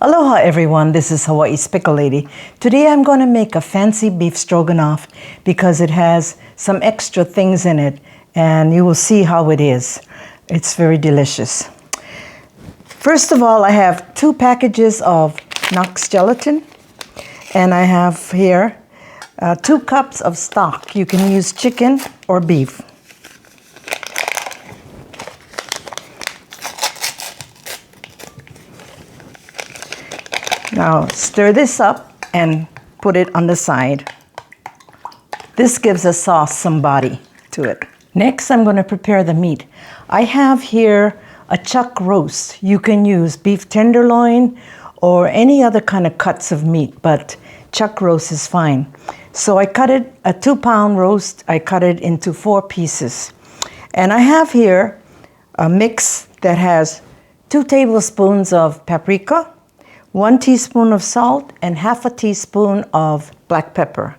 Aloha everyone, this is Hawaii's Pickle Lady. Today I'm going to make a fancy beef stroganoff because it has some extra things in it and you will see how it is. It's very delicious. First of all, I have 2 packages of Knox gelatin and I have here 2 cups of stock. You can use chicken or beef. Now stir this up and put it on the side. This gives a sauce some body to it. Next, I'm going to prepare the meat. I have here a chuck roast. You can use beef tenderloin or any other kind of cuts of meat, but chuck roast is fine. So I cut it, a 2-pound roast, I cut it into 4 pieces. And I have here a mix that has 2 tablespoons of paprika, 1 teaspoon of salt, and half a teaspoon of black pepper.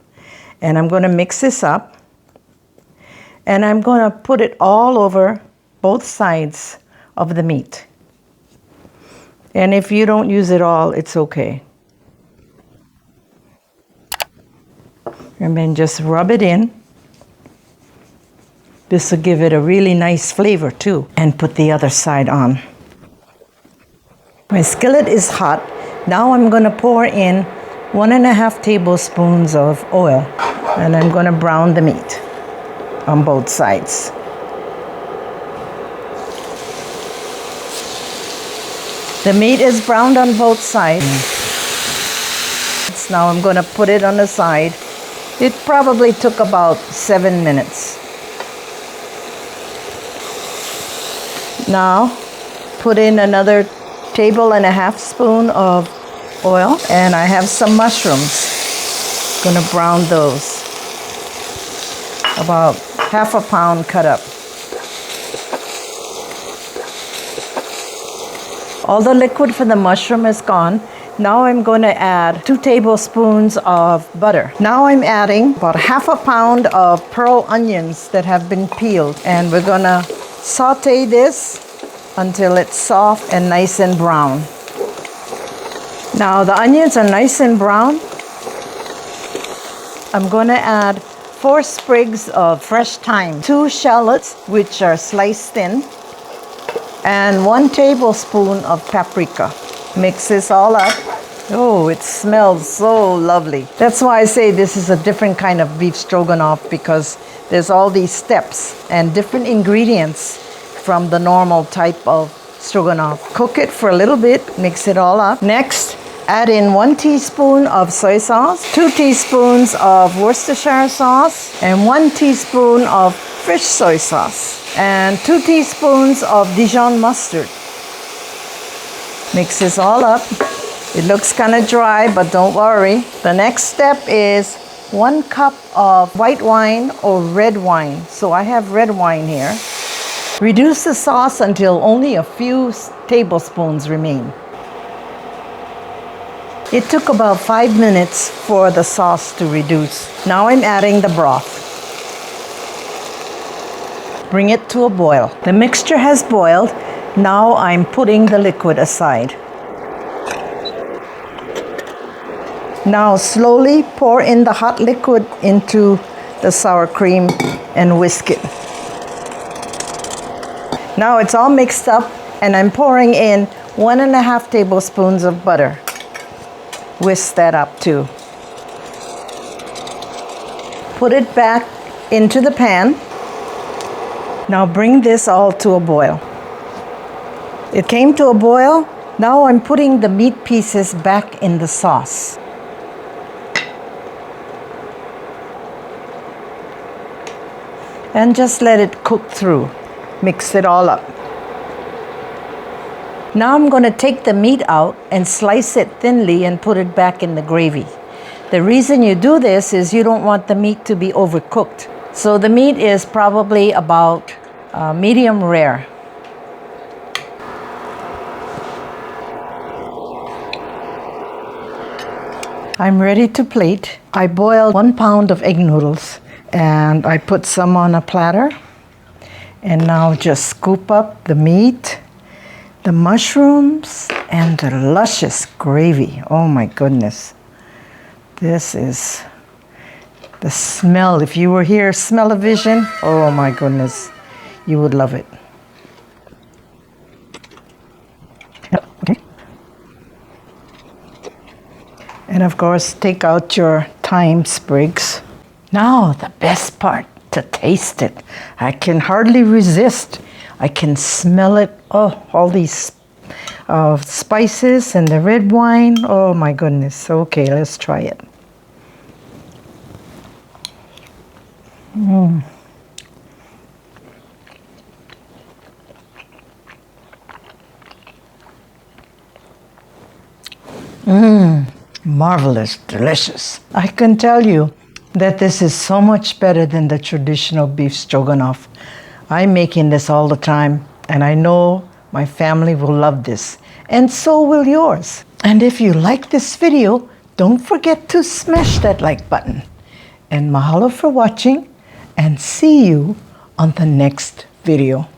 And I'm going to mix this up. And I'm going to put it all over both sides of the meat. And if you don't use it all, it's okay. And then just rub it in. This will give it a really nice flavor too. And put the other side on. My skillet is hot. Now I'm going to pour in 1½ tablespoons of oil, and I'm going to brown the meat on both sides. The meat is browned on both sides. Now I'm going to put it on the side. It probably took about 7 minutes. Now put in another 1.5 tablespoons of oil, and I have some mushrooms. Gonna brown those. About ½ pound cut up. All the liquid for the mushroom is gone. Now I'm going to add 2 tablespoons of butter. Now I'm adding about ½ pound of pearl onions that have been peeled, and we're gonna saute this until it's soft and nice and brown. Now the onions are nice and brown. I'm going to add 4 sprigs of fresh thyme, 2 shallots which are sliced thin, and 1 tablespoon of paprika. Mix this all up. Oh, it smells so lovely. That's why I say this is a different kind of beef stroganoff, because there's all these steps and different ingredients from the normal type of stroganoff. Cook it for a little bit, mix it all up. Next, add in 1 teaspoon of soy sauce, 2 teaspoons of Worcestershire sauce, and 1 teaspoon of fish soy sauce, and 2 teaspoons of Dijon mustard. Mix this all up. It looks kind of dry, but don't worry. The next step is 1 cup of white wine or red wine. So I have red wine here. Reduce the sauce until only a few tablespoons remain. It took about 5 minutes for the sauce to reduce. Now I'm adding the broth. Bring it to a boil. The mixture has boiled. Now I'm putting the liquid aside. Now slowly pour in the hot liquid into the sour cream and whisk it. Now it's all mixed up, and I'm pouring in 1½ tablespoons of butter. Whisk that up too. Put it back into the pan. Now bring this all to a boil. It came to a boil. Now I'm putting the meat pieces back in the sauce. And just let it cook through. Mix it all up. Now I'm going to take the meat out and slice it thinly and put it back in the gravy. The reason you do this is you don't want the meat to be overcooked. So the meat is probably about medium rare. I'm ready to plate. I boiled 1 pound of egg noodles and I put some on a platter. And now just scoop up the meat, the mushrooms, And the luscious gravy. Oh my goodness. This is the smell. If you were here, smell-o-vision, oh my goodness, you would love it. Okay. And of course, take out your thyme sprigs. Now, the best part, to taste it. I can hardly resist. I can smell it. Oh, all these spices and the red wine. Oh my goodness. Okay, let's try it. Marvelous, delicious. I can tell you that this is so much better than the traditional beef stroganoff. I'm making this all the time, and I know my family will love this, and so will yours. And if you like this video, don't forget to smash that like button. And mahalo for watching, and see you on the next video.